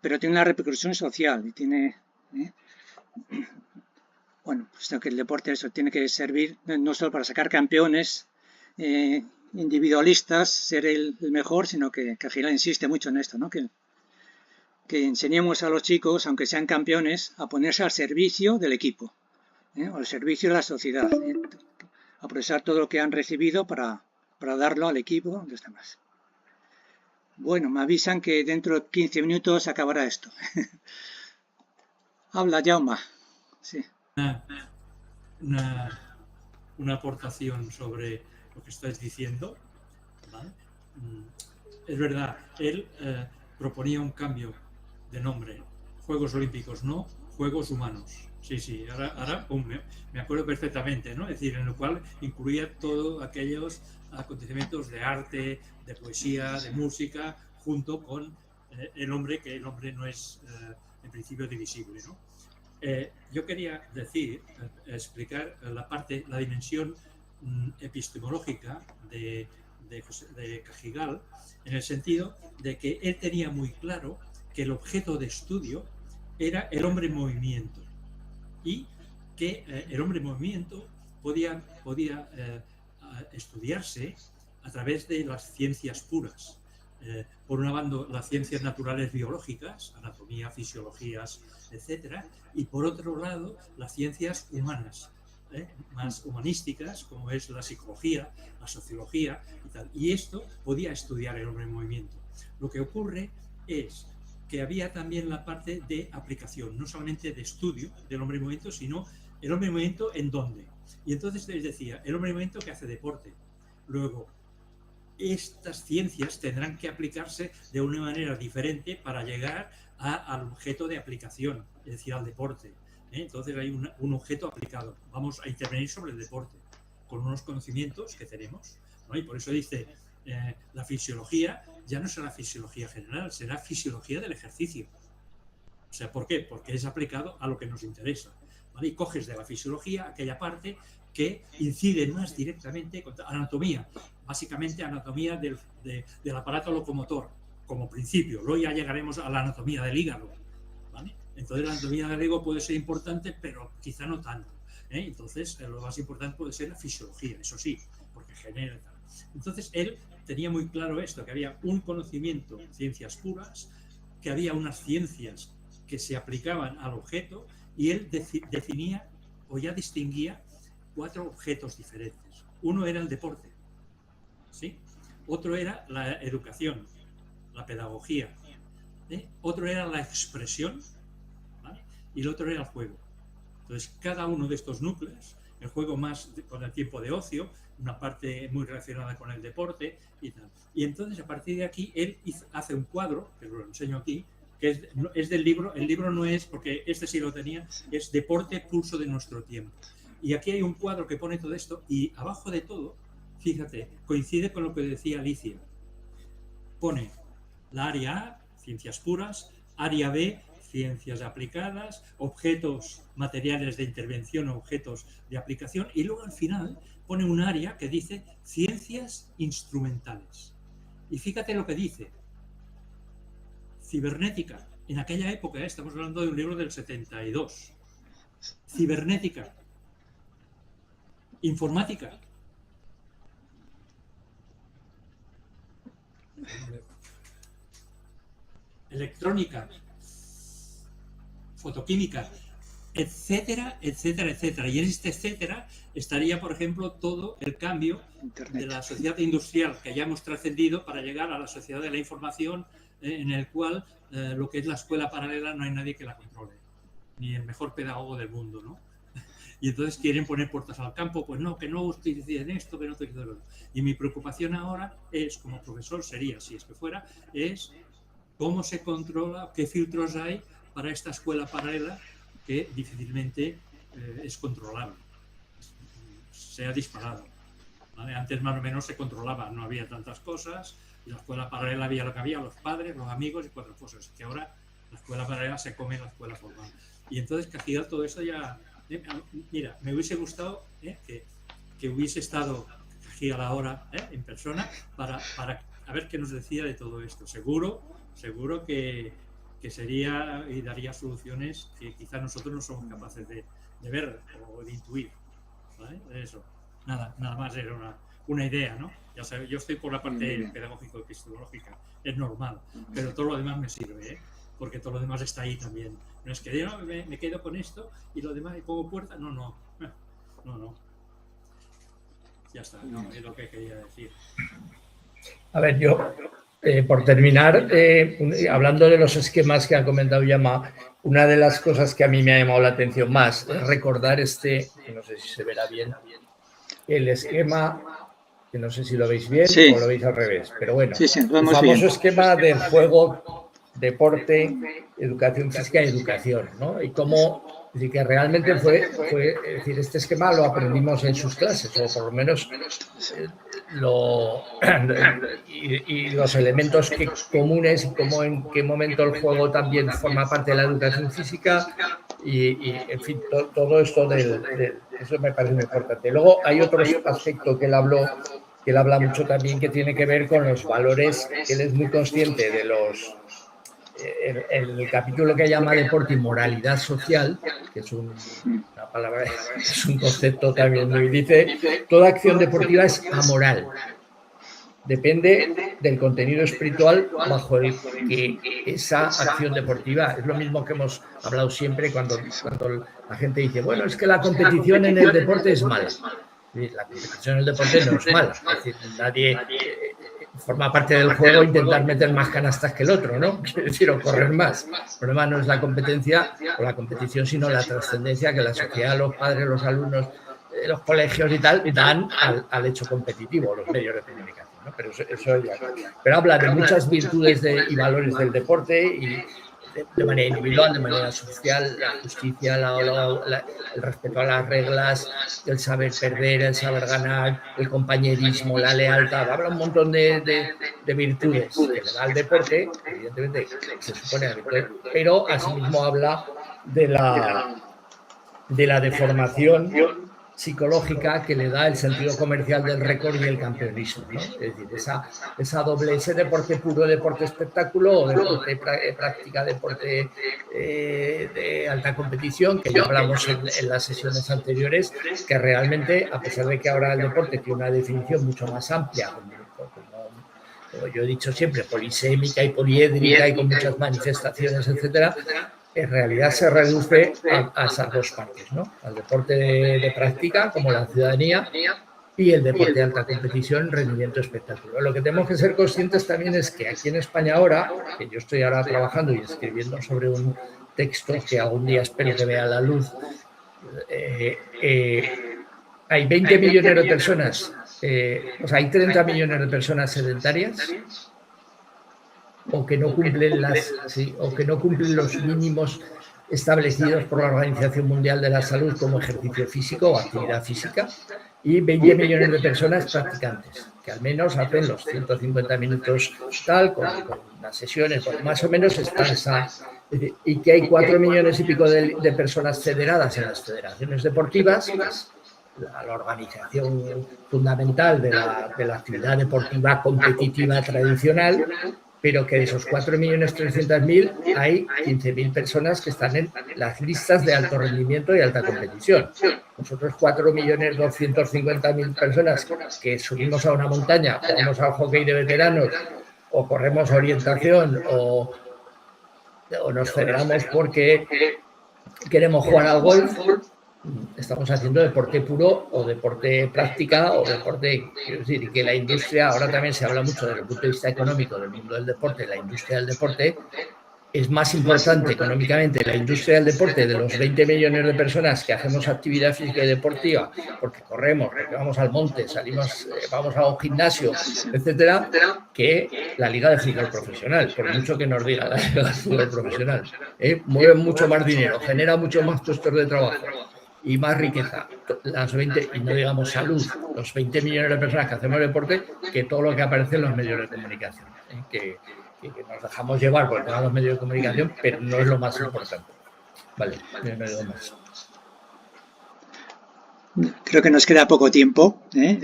pero tiene una repercusión social y tiene... Bueno, pues que el deporte eso tiene que servir no solo para sacar campeones individualistas, ser el mejor, sino que Cajigal insiste mucho en esto, ¿no? Que enseñemos a los chicos, aunque sean campeones, a ponerse al servicio del equipo, o al servicio de la sociedad, aprovechar todo lo que han recibido para darlo al equipo, los demás. Bueno, me avisan que dentro de 15 minutos acabará esto. Habla, Jaume. Sí. Una aportación sobre lo que estáis diciendo, ¿vale? Es verdad, él proponía un cambio de nombre, Juegos Olímpicos, no Juegos Humanos. Sí, ahora me acuerdo perfectamente, ¿no? Es decir, en lo cual incluía todos aquellos acontecimientos de arte, de poesía, de música, junto con el hombre, que el hombre no es en principio divisible, ¿no? Yo quería explicar la dimensión epistemológica de Cajigal, en el sentido de que él tenía muy claro que el objeto de estudio era el hombre en movimiento y que el hombre en movimiento podía estudiarse a través de las ciencias puras. Por una banda, las ciencias naturales biológicas, anatomía, fisiologías, etcétera, y por otro lado, las ciencias humanas, más humanísticas, como es la psicología, la sociología y tal. Y esto podía estudiar el hombre en movimiento. Lo que ocurre es que había también la parte de aplicación, no solamente de estudio del hombre en movimiento, sino el hombre en movimiento en dónde. Y entonces les decía, el hombre en movimiento que hace deporte. Luego, estas ciencias tendrán que aplicarse de una manera diferente para llegar al objeto de aplicación, es decir, al deporte. Entonces hay un objeto aplicado. Vamos a intervenir sobre el deporte con unos conocimientos que tenemos, ¿no? Y por eso dice, la fisiología ya no será fisiología general, será fisiología del ejercicio. O sea, ¿por qué? Porque es aplicado a lo que nos interesa, ¿vale? Y coges de la fisiología aquella parte que incide más directamente con anatomía, básicamente anatomía del aparato locomotor como principio. Luego ya llegaremos a la anatomía del hígado, ¿vale? Entonces la anatomía del hígado puede ser importante, pero quizá no tanto, ¿eh? Entonces lo más importante puede ser la fisiología, eso sí, porque genera. Entonces él tenía muy claro esto, que había un conocimiento en ciencias puras, que había unas ciencias que se aplicaban al objeto, y él definía o ya distinguía 4 objetos diferentes. Uno era el deporte, ¿sí? Otro era la educación, la pedagogía, ¿eh? Otro era la expresión, ¿vale? Y el otro era el juego. Entonces, cada uno de estos núcleos, el juego más con el tiempo de ocio, una parte muy relacionada con el deporte y tal. Y entonces, a partir de aquí, él hace un cuadro, que lo enseño aquí, que es del libro. El libro no es, porque este sí lo tenía, es Deporte, pulso de nuestro tiempo. Y aquí hay un cuadro que pone todo esto, y abajo de todo, fíjate, coincide con lo que decía Alicia. Pone la área A, ciencias puras, área B, ciencias aplicadas, objetos materiales de intervención, objetos de aplicación, y luego al final pone un área que dice ciencias instrumentales. Y fíjate lo que dice. Cibernética. En aquella época, estamos hablando de un libro del 72. Cibernética. Informática. Electrónica. Fotoquímica. Etcétera, etcétera, etcétera. Y en este etcétera estaría, por ejemplo, todo el cambio de la sociedad industrial que ya hemos trascendido para llegar a la sociedad de la información, en el cual lo que es la escuela paralela no hay nadie que la controle, ni el mejor pedagogo del mundo, ¿no? Y entonces quieren poner puertas al campo, pues no, que no utilicen esto, que no utilicen lo otro. Y mi preocupación ahora es, como profesor sería, si es que fuera, es cómo se controla, qué filtros hay para esta escuela paralela que difícilmente es controlable. Se ha disparado, ¿vale? Antes más o menos se controlaba, no había tantas cosas, y la escuela paralela había lo que había, los padres, los amigos y 4 cosas. Que ahora la escuela paralela se come en la escuela formal. Y entonces, Cajigal, todo eso ya... mira, me hubiese gustado que hubiese estado Cajigal ahora en persona para a ver qué nos decía de todo esto. Seguro que sería y daría soluciones que quizás nosotros no somos capaces de ver o de intuir, ¿vale? Eso, nada más, era una idea, ¿no? Ya sabes, yo estoy por la parte pedagógico-epistemológica, es normal, pero todo lo demás me sirve, porque todo lo demás está ahí también. No es que yo me quedo con esto y lo demás y pongo puerta, no. Ya está, no, es lo que quería decir. A ver, yo, por terminar, hablando de los esquemas que ha comentado Yama, una de las cosas que a mí me ha llamado la atención más es recordar que no sé si se verá bien, el esquema, que no sé si lo veis bien o lo veis al revés, pero bueno, sí, el famoso bien. Esquema del juego, deporte, educación física y educación, ¿no? Y cómo... Es decir, que realmente fue es decir, este esquema lo aprendimos en sus clases, o por lo menos y los elementos comunes, como en qué momento el juego también forma parte de la educación física y en fin, todo esto eso me parece muy importante. Luego hay otro aspecto que él habla mucho también, que tiene que ver con los valores, que él es muy consciente de los... El capítulo que llama deporte y moralidad social, que es una palabra, es un concepto también muy, dice, toda acción deportiva es amoral. Depende del contenido espiritual bajo el que esa acción deportiva, es lo mismo que hemos hablado siempre cuando la gente dice, bueno, es que la competición en el deporte es mala. La competición en el deporte no es mala, es decir, nadie... forma parte del juego intentar meter más canastas que el otro, ¿no? Quiero decir, o correr más. El problema no es la competencia o la competición, sino la trascendencia que la sociedad, los padres, los alumnos, los colegios y tal dan al hecho competitivo, los medios de comunicación, ¿no? Pero eso ya. Pero habla de muchas virtudes y valores del deporte y de manera individual, de manera social, la justicia, el respeto a las reglas, el saber perder, el saber ganar, el compañerismo, la lealtad. Habla un montón de virtudes que le da al deporte, evidentemente se supone, pero asimismo habla de de la deformación psicológica que le da el sentido comercial del récord y el campeonismo, ¿no? Es decir, esa doble, ese deporte puro, deporte espectáculo, o deporte práctica, deporte de alta competición, que ya hablamos en las sesiones anteriores, que realmente, a pesar de que ahora el deporte tiene una definición mucho más amplia, como yo he dicho siempre, polisémica y poliédrica y con muchas manifestaciones, etcétera, en realidad se reduce a esas dos partes, ¿no? Al deporte de práctica, como la ciudadanía, y el deporte de alta competición, rendimiento, espectáculo. Lo que tenemos que ser conscientes también es que aquí en España ahora, que yo estoy ahora trabajando y escribiendo sobre un texto que algún día espero que vea la luz, hay 20 millones de personas, o sea, hay 30 millones de personas sedentarias, o que no cumplen o que no cumplen los mínimos establecidos por la Organización Mundial de la Salud como ejercicio físico o actividad física, y 20 millones de personas practicantes, que al menos hacen los 150 minutos tal, con las sesiones, pues más o menos está esa, y que hay 4 millones y pico de personas federadas en las federaciones deportivas, que es la organización fundamental de la actividad deportiva competitiva tradicional, pero que de esos 4.300.000 hay 15.000 personas que están en las listas de alto rendimiento y alta competición. Nosotros 4.250.000 personas que subimos a una montaña, jugamos al hockey de veteranos, o corremos orientación, o nos federamos porque queremos jugar al golf, estamos haciendo deporte puro o deporte práctica o deporte, quiero decir, y que la industria, ahora también se habla mucho desde el punto de vista económico del mundo del deporte, la industria del deporte es más importante económicamente, la industria del deporte, de los 20 millones de personas que hacemos actividad física y deportiva, porque corremos, porque vamos al monte, salimos, vamos a un gimnasio, etcétera, que la liga de fútbol profesional, por mucho que nos diga la liga de fútbol profesional, mueve mucho más dinero, genera mucho más puestos de trabajo y más riqueza, las 20, y no digamos salud, los 20 millones de personas que hacemos deporte, que todo lo que aparece en los medios de comunicación, que nos dejamos llevar por el tema de los medios de comunicación, pero no es lo más importante. Vale, no digo más. Creo que nos queda poco tiempo, ¿eh?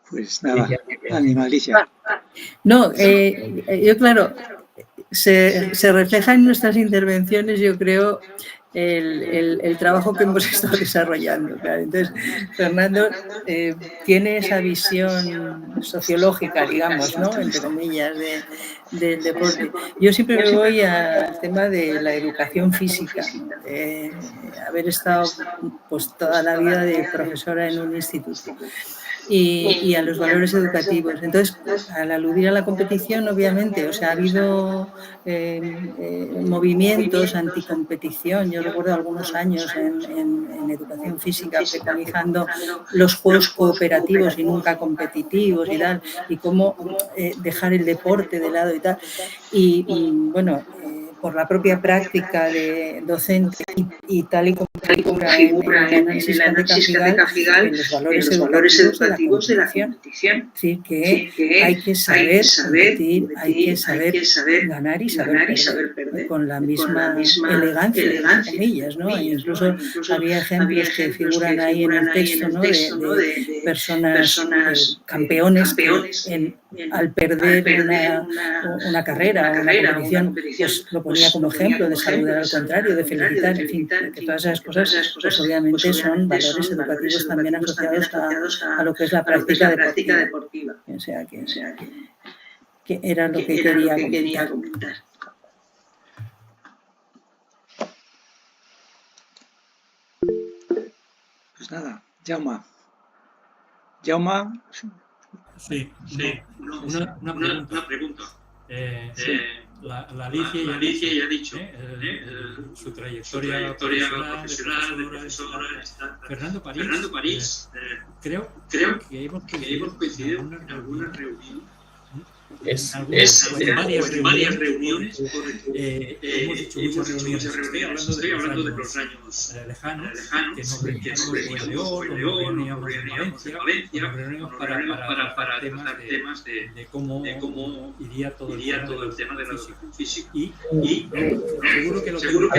Pues nada, ánimo, Alicia. No, yo claro, se refleja en nuestras intervenciones, yo creo, el trabajo que hemos estado desarrollando. Claro. Entonces, Fernando tiene esa visión sociológica, digamos, ¿no?, entre comillas, del deporte. Yo siempre me voy al tema de la educación física, haber estado pues toda la vida de profesora en un instituto. Y a los valores educativos. Entonces, al aludir a la competición, obviamente, o sea, ha habido movimientos anticompetición. Yo recuerdo algunos años en educación física preconizando los juegos cooperativos y nunca competitivos y tal, y cómo dejar el deporte de lado y tal. Y bueno, por la propia práctica de docente y tal y como figura en el análisis de Cajigal, los valores educativos de la competición. Es decir, que hay que saber competir, hay que saber ganar y saber perder con la misma elegancia, entre comillas, ¿no? E incluso había ejemplos que figuran ahí en el texto, ¿no?, de personas campeones que al perder una carrera o una competición, pues lo ponía como ejemplo de saludar al contrario, de felicitar, en fin, que todas esas cosas pues obviamente son valores educativos también asociados a lo que es la práctica deportiva. O sea que era lo que quería comentar. Pues nada, Jaume. Sí, una pregunta. La Alicia ya ha dicho su trayectoria profesional de profesora. Fernando París, creo que hemos coincidido en alguna reunión En varias reuniones, hemos dicho muchas reuniones, estoy hablando de los años lejanos, que nos reuníamos en León, nos reuníamos en Valencia, nos reuníamos para temas de cómo iría todo el tema de la educación física. Y seguro que lo tengo.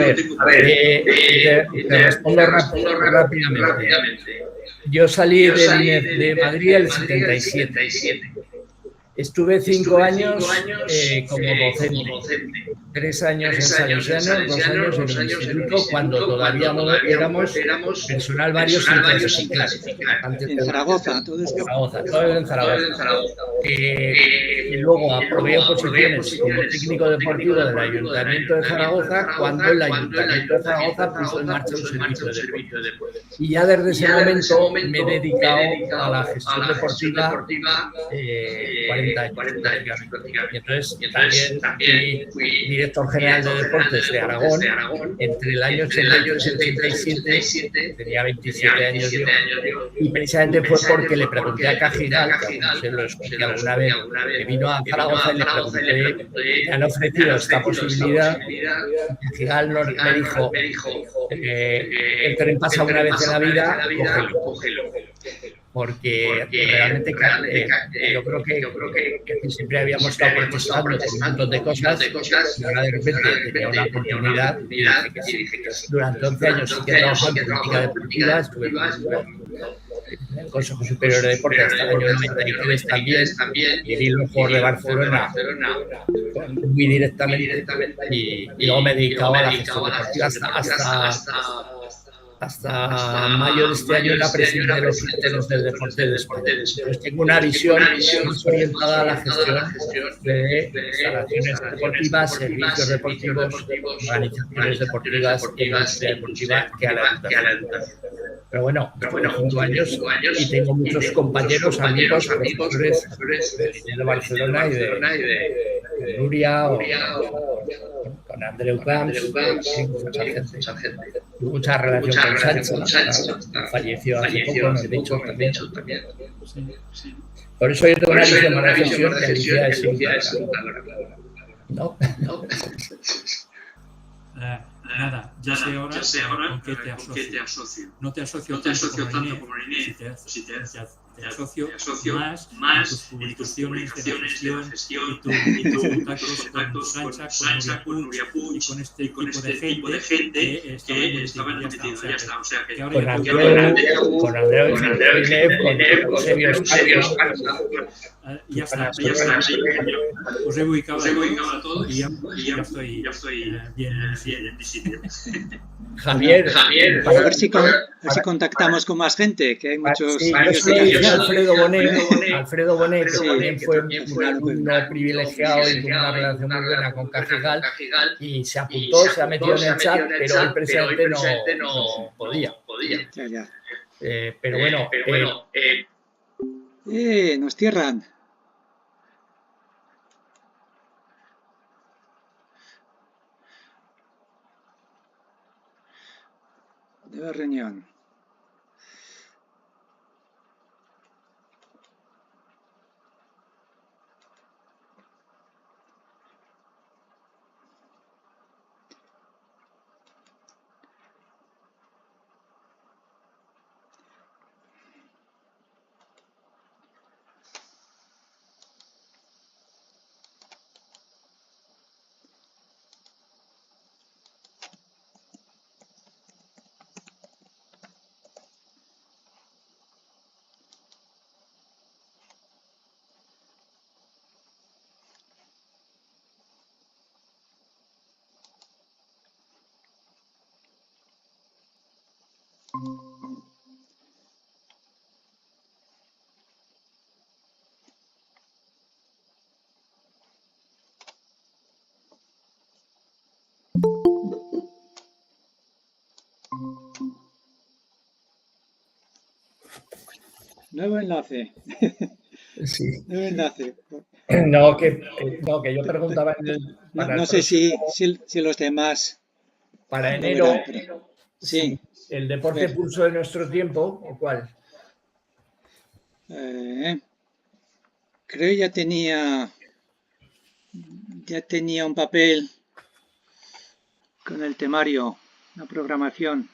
Te respondo rápidamente. Yo salí del INEF de Madrid en el 77. Estuve 5 años como docente, 3 años en Salesianos, 2 años en el instituto, cuando todavía no éramos personal varios interdisciplinar. En Zaragoza, todo esto. Todo en Zaragoza. Y luego aprobé oposiciones como técnico deportivo del Ayuntamiento de Zaragoza, cuando el Ayuntamiento de Zaragoza puso en marcha un servicio de deporte. Y ya desde ese momento me he dedicado a la gestión deportiva 40 años prácticamente. Y entonces también fui director general de deportes de Aragón entre el año 88 y el 87, tenía 27 años yo, y precisamente fue porque le pregunté a Cajigal, que no sé, lo expliqué alguna vez, que vino a Zaragoza y le pregunté, me han ofrecido esta posibilidad, y Cajigal me dijo, el tren pasa una vez en la vida, cógelo. Porque realmente yo creo que siempre habíamos estado protestando por un montón de cosas y ahora de repente tenía una oportunidad y dije que sí. Durante 11 años sí que he trabajado en política deportiva, estuve en el Consejo Superior de Deportes hasta el año 93 también, y en los Juegos de Barcelona muy directamente, y luego me he dedicado a la gestión deportiva hasta mayo de este año era presidente de los criterios del deporte de España. Entonces tengo una visión más orientada a la gestión de instalaciones deportivas, servicios deportivos, organizaciones deportivas y industria deportiva que a la educación. Pero bueno, estuve 5 años y tengo muchos compañeros, amigos, profesores de Barcelona y de Nuria o con Andreu Camps, mucha gente. Mucha relación con Sancho, falleció hace poco, nos he dicho también. Por eso yo tengo una visión de la gestión que Alicia es simple. ¿No? Nada, ya sé ahora con qué te asocio. No te asocio tanto como Inés, te asocio más a tus publicaciones de la gestión y tus contactos con Sancha, con Nuria Puig y con este tipo de gente que estaba en ya está. O sea, que ahora con Andreu, con Eusebio ya está. Os he ubicado a todos y ya estoy bien en mi sitio. Javier, a ver si contactamos con más gente, que hay muchos amigos de Alfredo Bonet, que también fue un alumno privilegiado y con una relación muy buena con Cajigal, y se apuntó, se ha metido en el chat, pero hoy presidente no podía. Ya. Pero bueno, nos cierran. De reunión. Nuevo enlace. Sí. Nuevo enlace. No, que yo preguntaba no sé si los demás. Para enero. Sí. ¿El deporte pulso de nuestro tiempo o cuál? creo ya tenía un papel con el temario, la programación.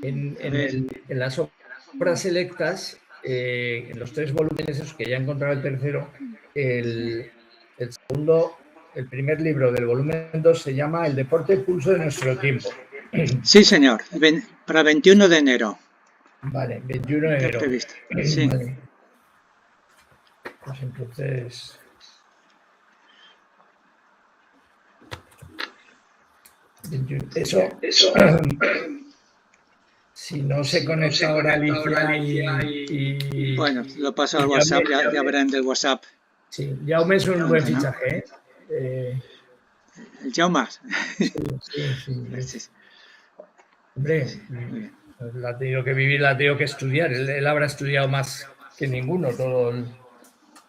En las obras selectas, en los 3 volúmenes esos que ya he encontrado el tercero, el primer libro del volumen 2 se llama El deporte pulso de nuestro tiempo. Sí, señor, para 21 de enero. Vale, 21 de enero. Sí. Vale. Pues entonces... Eso si no se conecta ahora Alicia y... Bueno, lo paso al WhatsApp, ya verán del WhatsApp. Sí, Jaume es un buen fichaje, ¿eh? ¿El Jaume? Sí. Hombre, la ha tenido que vivir, la ha tenido que estudiar. Él habrá estudiado más que ninguno,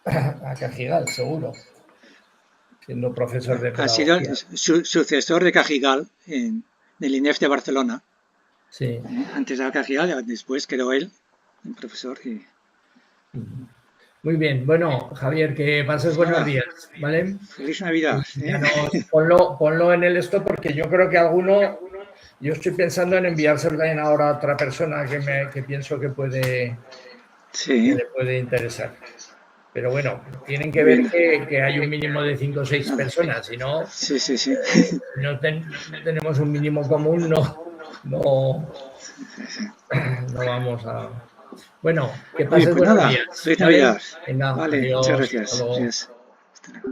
a Cajigal, seguro. Siendo profesor de pedagogía. Ha sido sucesor de Cajigal en el INEF de Barcelona. Sí. Antes era Cajigal, después quedó él, el profesor. Muy bien, bueno, Javier, que pases buenos días, ¿vale? Feliz Navidad. Ponlo en el esto porque yo creo que yo estoy pensando en enviárselo también ahora a otra persona que pienso que le puede interesar. Pero bueno, tienen que ver que hay un mínimo de 5 o 6 personas, si no, no tenemos un mínimo común, no vamos a... Bueno, que pases buenos días. Feliz Navidad. Venga, Vale, adiós, muchas gracias. Hasta luego.